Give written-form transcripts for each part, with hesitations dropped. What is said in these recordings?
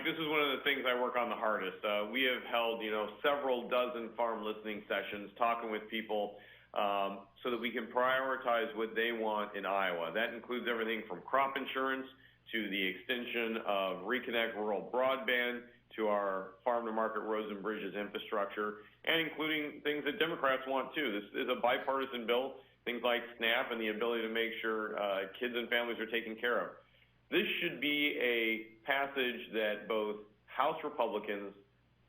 Mike, this is one of the things I work on the hardest. We have held, several dozen farm listening sessions talking with people so that we can prioritize what they want in Iowa. That includes everything from crop insurance to the extension of Reconnect Rural Broadband to our farm-to-market roads and bridges infrastructure, and including things that Democrats want too. This is a bipartisan bill, things like SNAP and the ability to make sure kids and families are taken care of. This should be a passage that both House Republicans,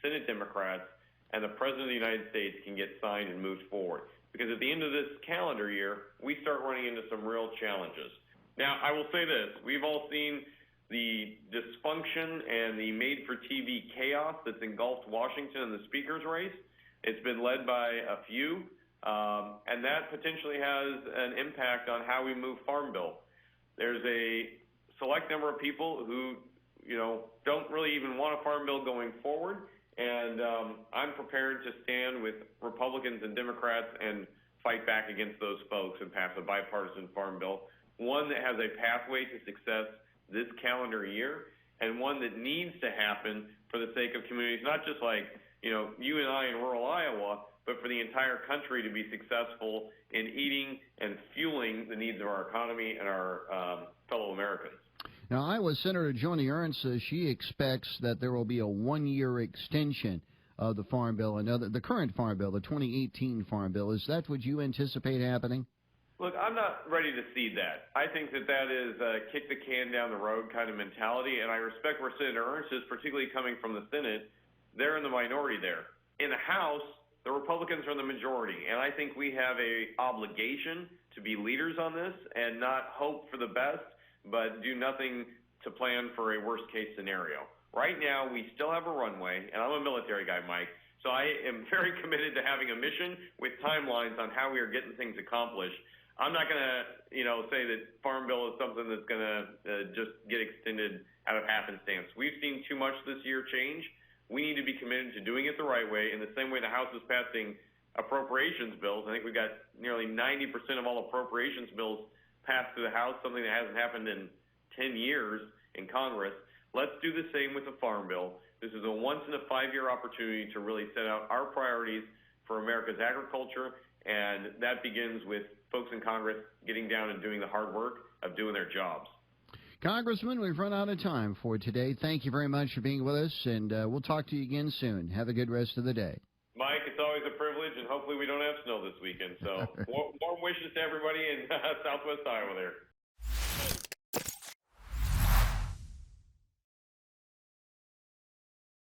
Senate Democrats, and the President of the United States can get signed and moved forward. Because at the end of this calendar year, we start running into some real challenges. Now, I will say this. We've all seen the dysfunction and the made-for-TV chaos that's engulfed Washington in the speaker's race. It's been led by a few, and that potentially has an impact on how we move Farm Bill. There's a select number of people who, don't really even want a Farm Bill going forward, and I'm prepared to stand with Republicans and Democrats and fight back against those folks and pass a bipartisan Farm Bill, one that has a pathway to success this calendar year, and one that needs to happen for the sake of communities, not just like, you and I in rural Iowa, but for the entire country to be successful in eating and fueling the needs of our economy and our fellow Americans. Now, Iowa Senator Joni Ernst says she expects that there will be a one-year extension of the Farm Bill, the current Farm Bill, the 2018 Farm Bill. Is that what you anticipate happening? Look, I'm not ready to cede that. I think that is a kick the can down the road kind of mentality, and I respect where Senator Ernst is, particularly coming from the Senate. They're in the minority there. In the House, the Republicans are in the majority, and I think we have a obligation to be leaders on this and not hope for the best, but do nothing to plan for a worst-case scenario. Right now, we still have a runway, and I'm a military guy, Mike, so I am very committed to having a mission with timelines on how we are getting things accomplished. I'm not going to, say that Farm Bill is something that's going to just get extended out of happenstance. We've seen too much this year change. We need to be committed to doing it the right way, in the same way the House is passing appropriations bills. I think we've got nearly 90% of all appropriations bills passed through the House, something that hasn't happened in 10 years in Congress. Let's do the same with the Farm Bill. This is a once-in-a-5-year opportunity to really set out our priorities for America's agriculture, and that begins with folks in Congress getting down and doing the hard work of doing their jobs. Congressman, we've run out of time for today. Thank you very much for being with us, and we'll talk to you again soon. Have a good rest of the day. Mike, it's always a privilege, and hopefully we don't have snow this weekend. So warm wishes to everybody in Southwest Iowa there.